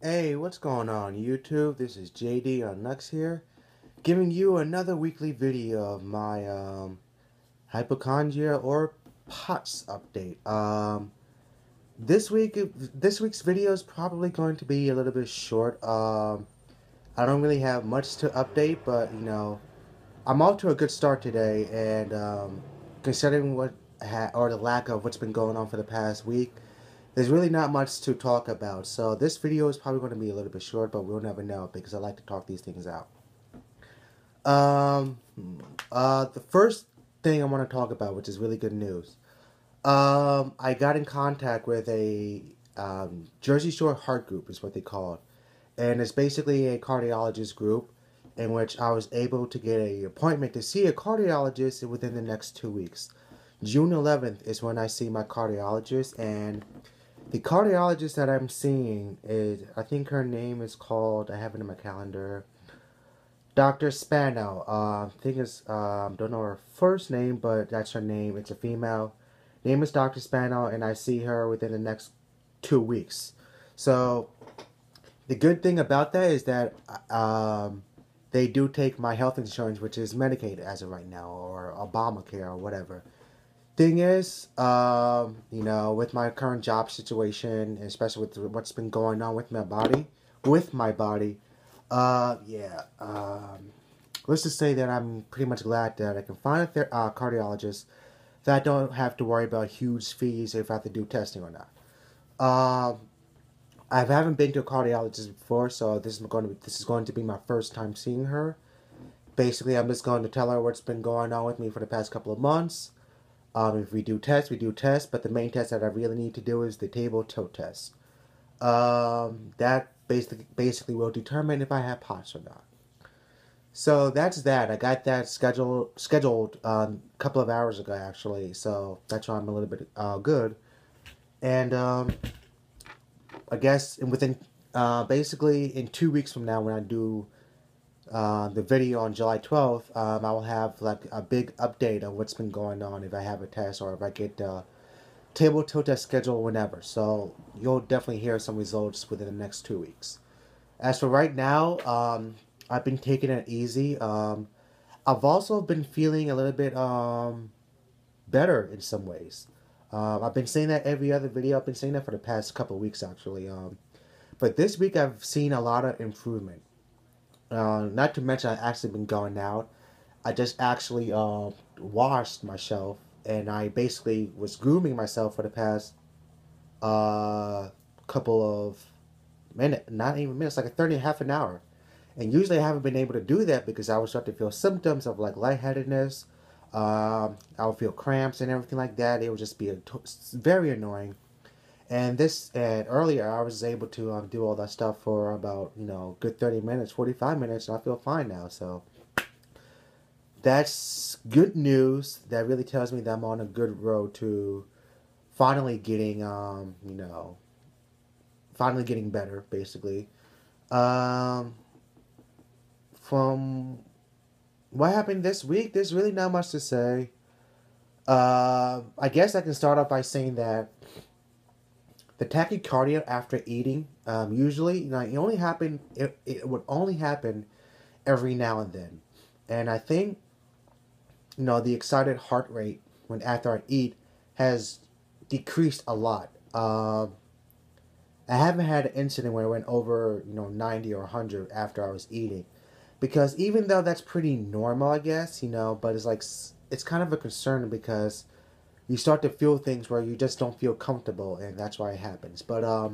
Hey, what's going on YouTube? This is JD on Nux here, giving you another weekly video of my hypochondria or POTS update. This week's video is probably going to be a little bit short. I don't really have much to update, but I'm off to a good start today, and considering or the lack of what's been going on for the past week, there's really not much to talk about. So this video is probably going to be a little bit short, but we'll never know because I like to talk these things out. Um, the first thing I want to talk about, which is really good news. I got in contact with a Jersey Shore Heart Group, is what they call it, and it's basically a cardiologist group in which I was able to get an appointment to see a cardiologist within the next 2 weeks. June 11th is when I see my cardiologist, and the cardiologist that I'm seeing is, I think her name is called, I have it in my calendar, Dr. Spano. I think it's, don't know her first name, but that's her name. It's a female. Name is Dr. Spano, and I see her within the next 2 weeks. So, the good thing about that is that they do take my health insurance, which is Medicaid as of right now, or Obamacare, or whatever. Thing is, with my current job situation, especially with what's been going on with my body, let's just say that I'm pretty much glad that I can find a cardiologist that I don't have to worry about huge fees if I have to do testing or not. I haven't been to a cardiologist before, so this is going to be my first time seeing her. Basically, I'm just going to tell her what's been going on with me for the past couple of months. If we do tests, but the main test that I really need to do is the table tilt test. That basically will determine if I have POTS or not. So that's that. I got that scheduled a couple of hours ago, actually. So that's why I'm a little bit good. And I guess basically in 2 weeks from now, when I do the video on July 12th, I will have like a big update on what's been going on, if I have a test or if I get table tilt test scheduled whenever. So you'll definitely hear some results within the next 2 weeks. As for right now, I've been taking it easy. I've also been feeling a little bit better in some ways. I've been saying that every other video. I've been saying that for the past couple of weeks actually. But this week I've seen a lot of improvement. Not to mention I've actually been going out. I just actually washed myself, and I basically was grooming myself for the past couple of minutes, not even minutes, like 30, half an hour. And usually I haven't been able to do that because I would start to feel symptoms of like lightheadedness. I would feel cramps and everything like that. It would just be very annoying. And earlier I was able to do all that stuff for about, good 30 minutes, 45 minutes, and I feel fine now. So that's good news. That really tells me that I'm on a good road to finally getting, finally getting better, basically. From what happened this week, there's really not much to say. I guess I can start off by saying that the tachycardia after eating, usually, it would only happen every now and then. And I think, the excited heart rate after I eat has decreased a lot. I haven't had an incident where it went over, 90 or 100 after I was eating. Because even though that's pretty normal, I guess, but it's kind of a concern because you start to feel things where you just don't feel comfortable, and that's why it happens. But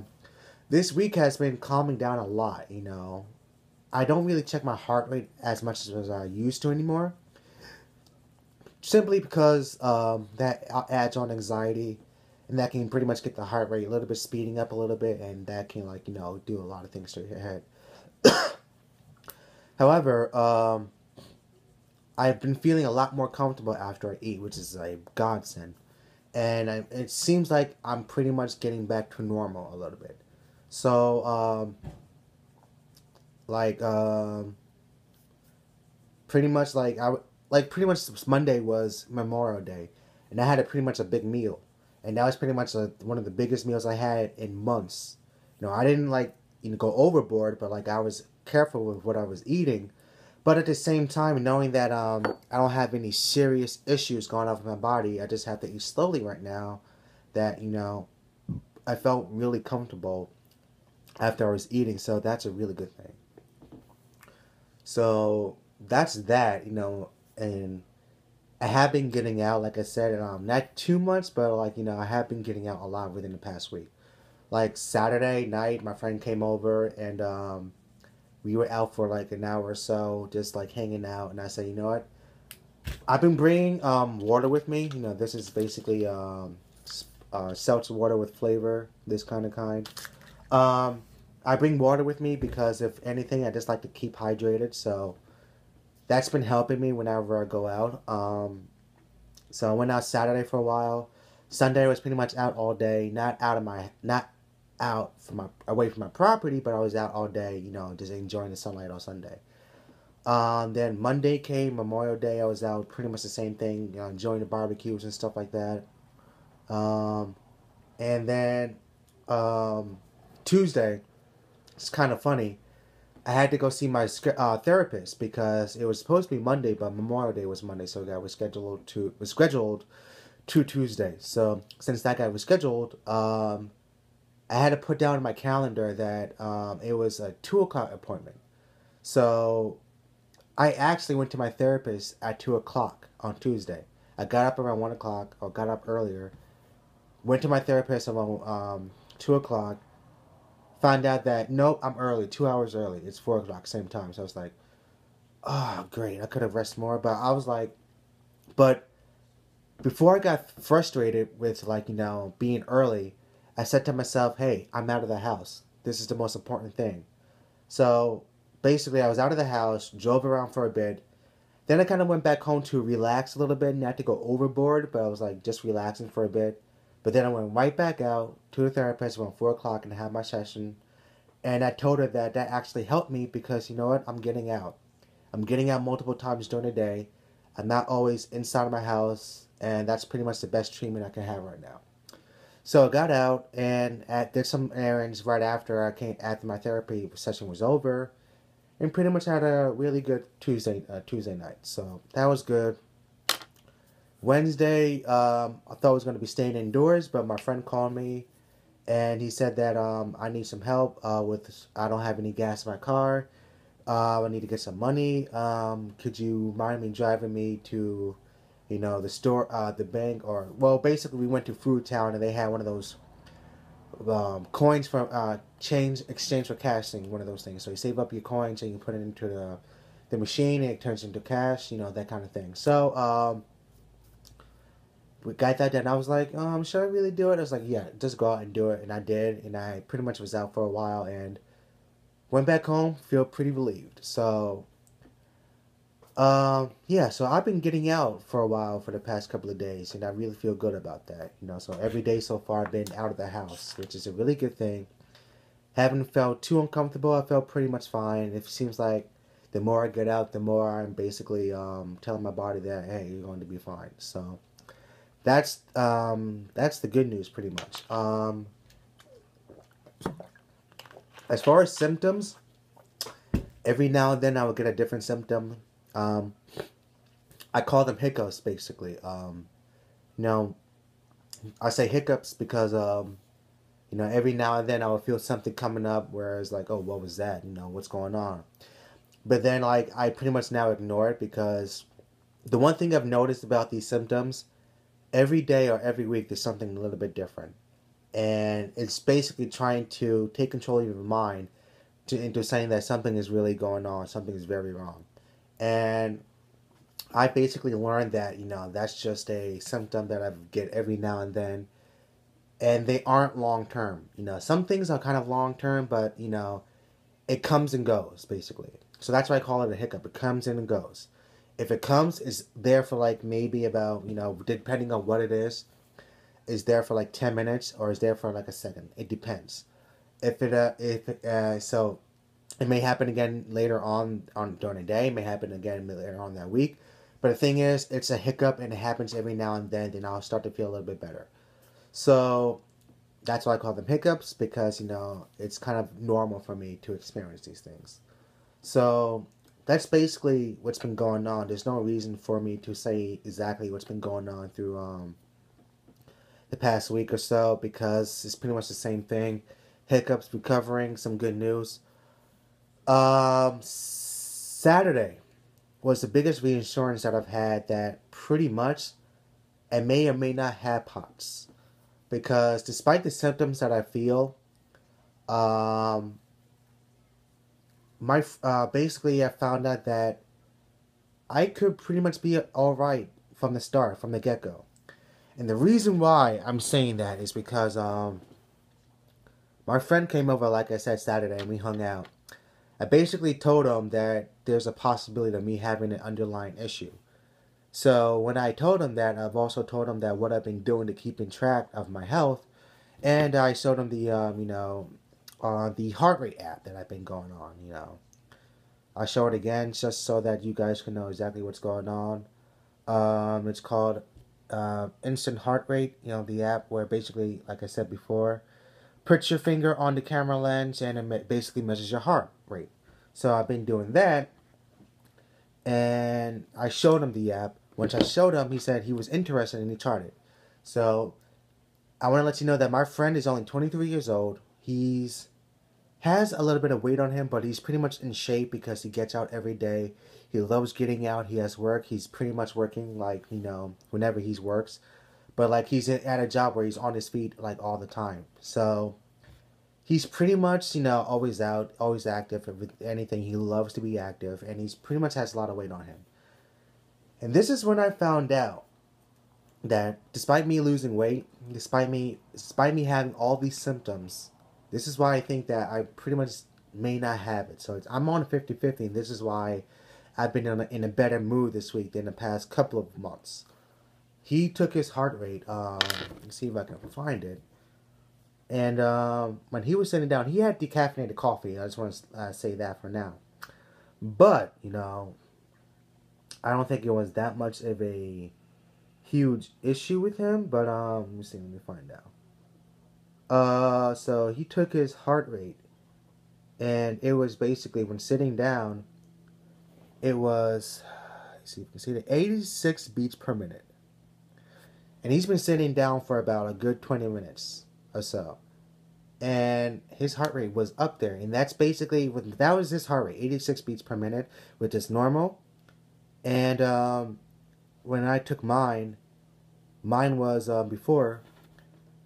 this week has been calming down a lot. I don't really check my heart rate as much as I used to anymore, simply because that adds on anxiety, and that can pretty much get the heart rate a little bit speeding up a little bit, and that can do a lot of things to your head. However, I've been feeling a lot more comfortable after I eat, which is a godsend. And it seems like I'm pretty much getting back to normal a little bit. So, pretty much pretty much Monday was Memorial Day, and I had pretty much a big meal, and that was pretty much one of the biggest meals I had in months. I didn't go overboard, but like I was careful with what I was eating. But at the same time, knowing that I don't have any serious issues going on with my body, I just have to eat slowly right now. That I felt really comfortable after I was eating, so that's a really good thing. So that's that, and I have been getting out, like I said, not too much, but like I have been getting out a lot within the past week. Like Saturday night, my friend came over and we were out for like an hour or so, just like hanging out. And I said, you know what? I've been bringing water with me. This is basically seltzer water with flavor, this kind. Um, I bring water with me because if anything, I just like to keep hydrated. So that's been helping me whenever I go out. So I went out Saturday for a while. Sunday was pretty much out all day, not out from my away from my property, but I was out all day, just enjoying the sunlight all Sunday. Then Monday came, Memorial Day. I was out pretty much the same thing, enjoying the barbecues and stuff like that. Um, and then Tuesday, it's kind of funny. I had to go see my therapist because it was supposed to be Monday, but Memorial Day was Monday, so that was scheduled to Tuesday. So since that guy was scheduled, I had to put down in my calendar that it was a 2 o'clock appointment. So I actually went to my therapist at 2 o'clock on Tuesday. I got up around 1 o'clock, or got up earlier. Went to my therapist around 2 o'clock. Found out that nope, I'm early, 2 hours early. It's 4 o'clock, same time. So I was like, oh great, I could have rested more. But I was like, but before I got frustrated with like being early, I said to myself, hey, I'm out of the house. This is the most important thing. So basically, I was out of the house, drove around for a bit. Then I kind of went back home to relax a little bit, not to go overboard, but I was like just relaxing for a bit. But then I went right back out to the therapist around 4 o'clock and had my session. And I told her that that actually helped me because you know what? I'm getting out. I'm getting out multiple times during the day. I'm not always inside of my house, and that's pretty much the best treatment I can have right now. So I got out and did some errands right after my therapy session was over, and pretty much had a really good Tuesday night. So that was good. Wednesday, I thought I was going to be staying indoors, but my friend called me and he said that I need some help with I don't have any gas in my car. I need to get some money. Could you mind me driving me to, the store, the bank, or well, basically we went to Food Town and they had one of those coins from change exchange for cash thing, one of those things. So you save up your coins and you put it into the machine and it turns into cash, that kind of thing. So we got that done. I was like, should I really do it? I was like, yeah, just go out and do it. And I did. And I pretty much was out for a while and went back home, feel pretty relieved. So, yeah, so I've been getting out for a while for the past couple of days. And I really feel good about that. So every day so far I've been out of the house, which is a really good thing. Haven't felt too uncomfortable. I felt pretty much fine. It seems like the more I get out, the more I'm basically telling my body that, hey, you're going to be fine. So that's the good news, pretty much. As far as symptoms, every now and then I will get a different symptom. I call them hiccups, basically. I say hiccups because every now and then I will feel something coming up where it's like, oh, what was that? What's going on? But then like I pretty much now ignore it because the one thing I've noticed about these symptoms, every day or every week there's something a little bit different. And it's basically trying to take control of your mind into saying that something is really going on, something is very wrong. And I basically learned that, that's just a symptom that I get every now and then. And they aren't long term. Some things are kind of long term, but, it comes and goes, basically. So that's why I call it a hiccup. It comes in and goes. If it comes, it's there for like maybe about, depending on what it is there for like 10 minutes or is there for like a second. It depends. So it may happen again later on during the day. It may happen again later on that week. But the thing is, it's a hiccup and it happens every now and then I'll start to feel a little bit better. So that's why I call them hiccups, because, it's kind of normal for me to experience these things. So that's basically what's been going on. There's no reason for me to say exactly what's been going on through the past week or so, because it's pretty much the same thing. Hiccups, recovering, some good news. Saturday was the biggest reassurance that I've had that pretty much I may or may not have POTS. Because despite the symptoms that I feel, um, basically I found out that I could pretty much be all right from the start, from the get go. And the reason why I'm saying that is because my friend came over, like I said, Saturday, and we hung out. I basically told him that there's a possibility of me having an underlying issue. So when I told him that, I've also told him that what I've been doing to keep in track of my health, and I showed him the heart rate app that I've been going on. I'll show it again just so that you guys can know exactly what's going on. It's called Instant Heart Rate. The app where basically, like I said before, put your finger on the camera lens and it basically measures your heart rate. So I've been doing that, and I showed him the app. Once I showed him, he said he was interested and he tried it. So I want to let you know that my friend is only 23 years old. He's has a little bit of weight on him, but he's pretty much in shape because he gets out every day. He loves getting out. He has work. He's pretty much working whenever he works. But like he's at a job where he's on his feet like all the time. So he's pretty much, always out, always active with anything. He loves to be active, and he's pretty much has a lot of weight on him. And this is when I found out that despite me losing weight, despite me having all these symptoms, this is why I think that I pretty much may not have it. So I'm on 50-50, and this is why I've been in a better mood this week than the past couple of months. He took his heart rate. Let's see if I can find it. And when he was sitting down, he had decaffeinated coffee. I just want to say that for now. But, I don't think it was that much of a huge issue with him. But, let me see. Let me find out. So he took his heart rate. And it was basically, when sitting down, it was, let's see if you can see it, 86 beats per minute. And he's been sitting down for about a good 20 minutes or so. And his heart rate was up there. And that's basically, that was his heart rate, 86 beats per minute, which is normal. And when I took mine was,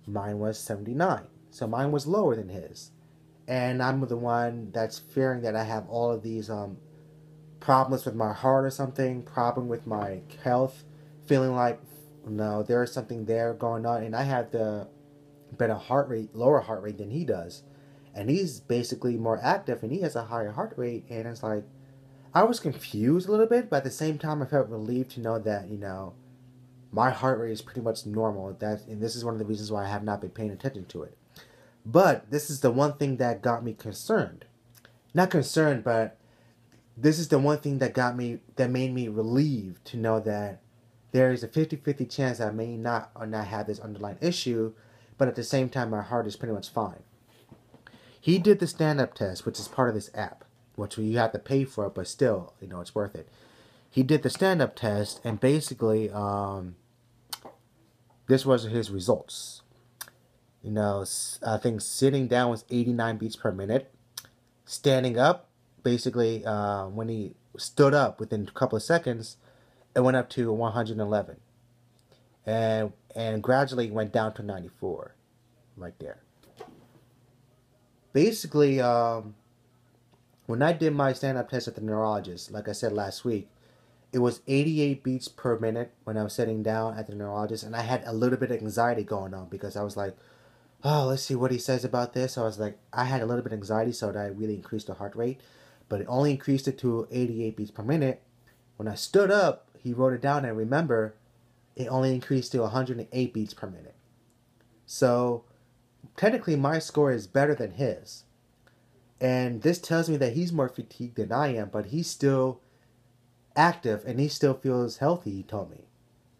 mine was 79. So mine was lower than his. And I'm the one that's fearing that I have all of these problems with my heart or something, problem with my health, feeling like, no, there is something there going on. And I have the better heart rate, lower heart rate than he does. And he's basically more active and he has a higher heart rate. And it's like, I was confused a little bit, but at the same time I felt relieved to know that, my heart rate is pretty much normal. And this is one of the reasons why I have not been paying attention to it. But this is the one thing that got me concerned. Not concerned, but this is the one thing that made me relieved to know that there is a 50-50 chance I may not or not have this underlying issue, but at the same time, my heart is pretty much fine. He did the stand-up test, which is part of this app, which you have to pay for, but still, it's worth it. He did the stand-up test, and basically, this was his results. I think sitting down was 89 beats per minute. Standing up, basically, when he stood up within a couple of seconds, it went up to 111. And gradually went down to 94. Right there. Basically, when I did my stand-up test at the neurologist, like I said last week, it was 88 beats per minute when I was sitting down at the neurologist, and I had a little bit of anxiety going on because I was like, oh, let's see what he says about this. I was like, I had a little bit of anxiety, so that really increased the heart rate, but it only increased it to 88 beats per minute. When I stood up, he wrote it down, and remember, it only increased to 108 beats per minute. So, technically, my score is better than his. And this tells me that he's more fatigued than I am, but he's still active and he still feels healthy, he told me.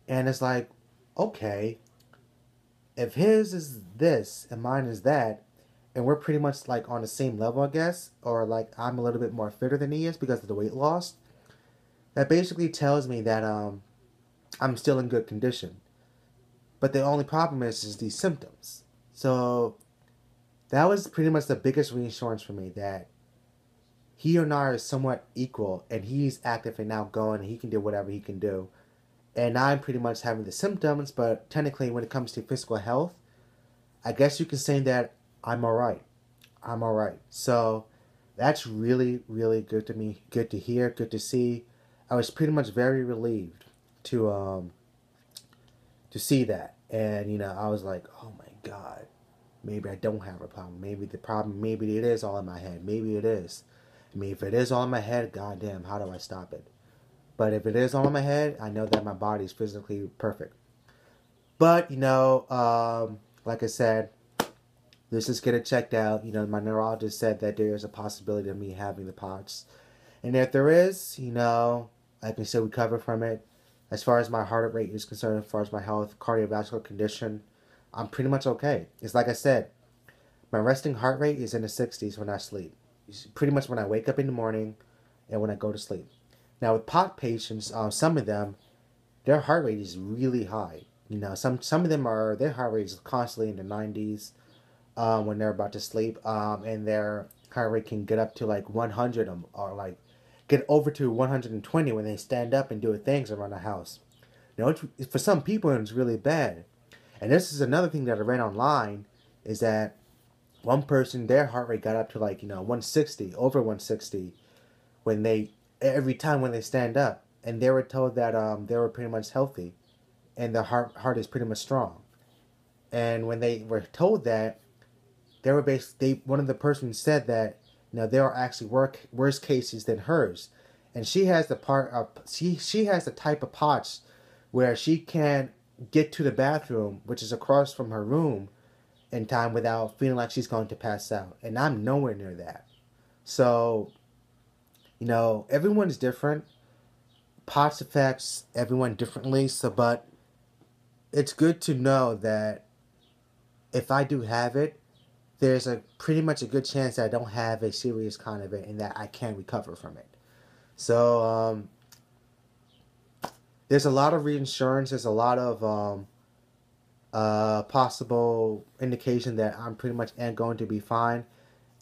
And it's like, okay. if his is this and mine is that, and we're pretty much like on the same level, I guess, or like I'm a little bit more fitter than he is because of the weight loss, that basically tells me that I'm still in good condition. But the only problem is these symptoms. So that was pretty much the biggest reassurance for me, that he and I are somewhat equal, and he's active and outgoing, and he can do whatever he can do. And I'm pretty much having the symptoms, but technically, when it comes to physical health, I guess you can say that I'm alright. I'm alright. So that's really, really good to me. Good to hear. Good to see. I was pretty much very relieved to see that, and I was like, oh my god, maybe I don't have a problem. Maybe the problem, maybe it is all in my head. Maybe it is. I mean, if it is all in my head, goddamn, how do I stop it? But if it is all in my head, I know that my body is physically perfect. But like I said, let's just get it checked out. My neurologist said that there is a possibility of me having the POTS. And if there is, I can still recover from it. As far as my heart rate is concerned, as far as my health, cardiovascular condition, I'm pretty much okay. It's like I said, my resting heart rate is in the 60s when I sleep. It's pretty much when I wake up in the morning and when I go to sleep. Now with POT patients, some of them, their heart rate is really high. Some of them their heart rate is constantly in the 90s when they're about to sleep, and their heart rate can get up to like 100 or like get over to 120 when they stand up and do things around the house. For some people, it's really bad. And this is another thing that I read online, is that one person, their heart rate got up to like 160, over 160, every time when they stand up, and they were told that they were pretty much healthy, and their heart is pretty much strong. And when they were told that, one of the persons said that there are actually worse cases than hers, and she has the she has the type of POTS where she can get to the bathroom, which is across from her room, in time without feeling like she's going to pass out, and I'm nowhere near that. So everyone's different. POTS affects everyone differently. But it's good to know that if I do have it, there's pretty much a good chance that I don't have a serious kind of it, and that I can recover from it. So there's a lot of reassurance. There's a lot of possible indication that I'm pretty much going to be fine,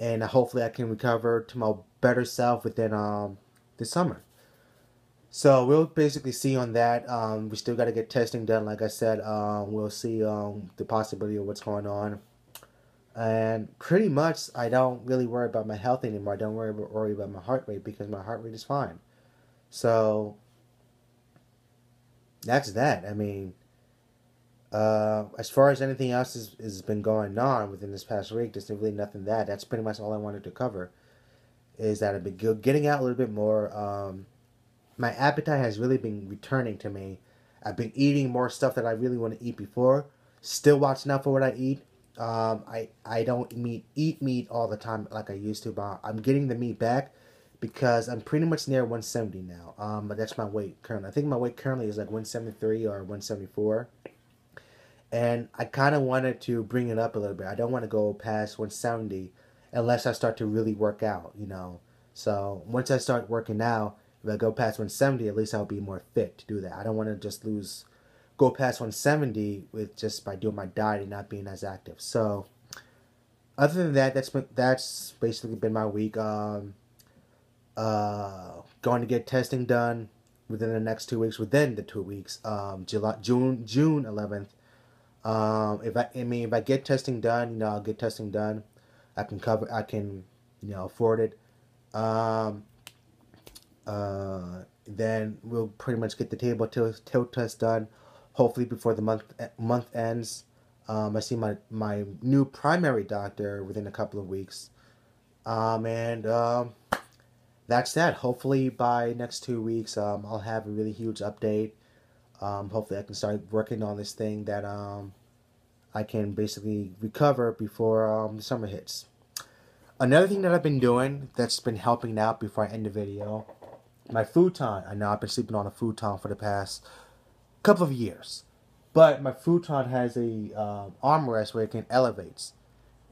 and hopefully I can recover to my better self within this summer. So we'll basically see on that. We still got to get testing done. Like I said, we'll see the possibility of what's going on. And pretty much, I don't really worry about my health anymore. I don't worry about my heart rate, because my heart rate is fine. So that's that. I mean, as far as anything else has been going on within this past week, there's really nothing that. That's pretty much all I wanted to cover. Is that I've been getting out a little bit more. My appetite has really been returning to me. I've been eating more stuff that I really want to eat before. Still watching out for what I eat. I don't eat meat all the time like I used to, but I'm getting the meat back because I'm pretty much near 170 now. But that's my weight currently. I think my weight currently is like 173 or 174. And I kind of wanted to bring it up a little bit. I don't want to go past 170 unless I start to really work out, So once I start working out, if I go past 170, at least I'll be more fit to do that. I don't want to just go past 170 just by doing my diet and not being as active. So other than that, that's basically been my week. Going to get testing done within the next 2 weeks. Within the 2 weeks, June 11th. If I get testing done, I'll get testing done. I can afford it. Then we'll pretty much get the table tilt test done, hopefully before the month ends. I see my new primary doctor within a couple of weeks, and that's that. Hopefully by next 2 weeks, I'll have a really huge update. Hopefully I can start working on this thing that I can basically recover before the summer hits. Another thing that I've been doing that's been helping out before I end the video, my futon. I know I've been sleeping on a futon for the past couple of years. But my futon has a armrest where it can elevates.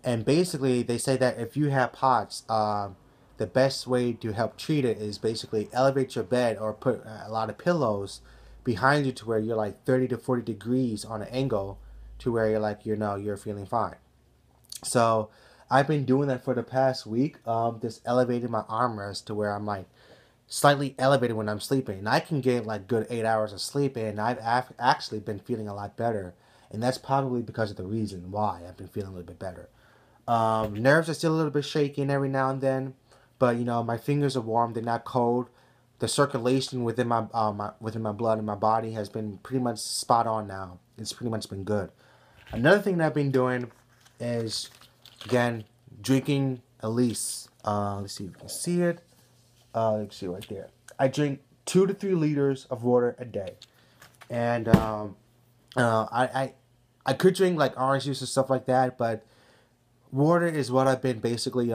And basically, they say that if you have POTS, the best way to help treat it is basically elevate your bed or put a lot of pillows behind you to where you're like 30 to 40 degrees on an angle to where you're like, you're feeling fine. So I've been doing that for the past week, just elevating my armrest to where I'm like slightly elevated when I'm sleeping. And I can get like good 8 hours of sleep, and I've actually been feeling a lot better. And that's probably because of the reason why I've been feeling a little bit better. Nerves are still a little bit shaky every now and then, but my fingers are warm. They're not cold. The circulation within within my blood and my body has been pretty much spot on now. It's pretty much been good. Another thing that I've been doing is, again, drinking at least. Let's see if you can see it. Let's see right there. I drink 2 to 3 liters of water a day, and I could drink like orange juice and stuff like that, but water is what I've been basically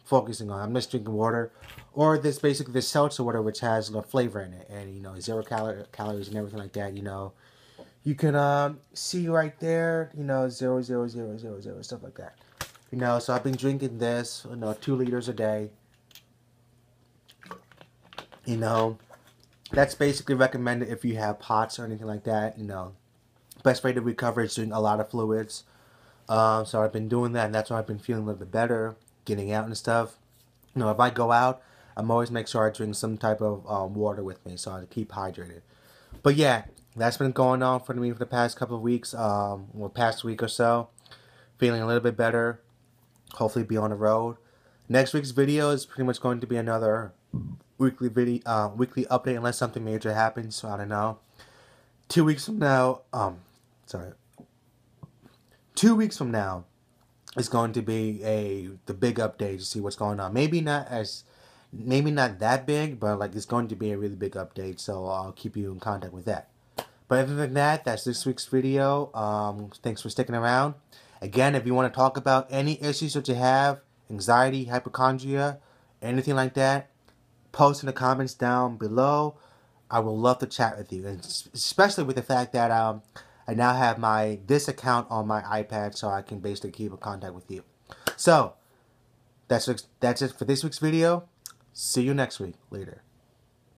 focusing on. I'm just drinking water, or this seltzer water which has flavor in it, and 0 calories and everything like that. You can see right there, 0, 0, 0, 0, 0, stuff like that. So I've been drinking this, 2 liters a day. That's basically recommended if you have POTS or anything like that. Best way to recover is drink a lot of fluids. So I've been doing that, and that's why I've been feeling a little bit better, getting out and stuff. If I go out, I'm always make sure I drink some type of water with me, so I keep hydrated. But yeah, that's been going on for me for the past couple of weeks, or past week or so. Feeling a little bit better. Hopefully be on the road. Next week's video is pretty much going to be another weekly update unless something major happens, so I don't know. 2 weeks from now, 2 weeks from now is going to be the big update to see what's going on. Maybe not that big, but like it's going to be a really big update, so I'll keep you in contact with that. But other than that, that's this week's video. Thanks for sticking around. Again, if you want to talk about any issues that you have, anxiety, hypochondria, anything like that, post in the comments down below. I would love to chat with you, and especially with the fact that I now have this account on my iPad, so I can basically keep in contact with you. So that's it for this week's video. See you next week. Later.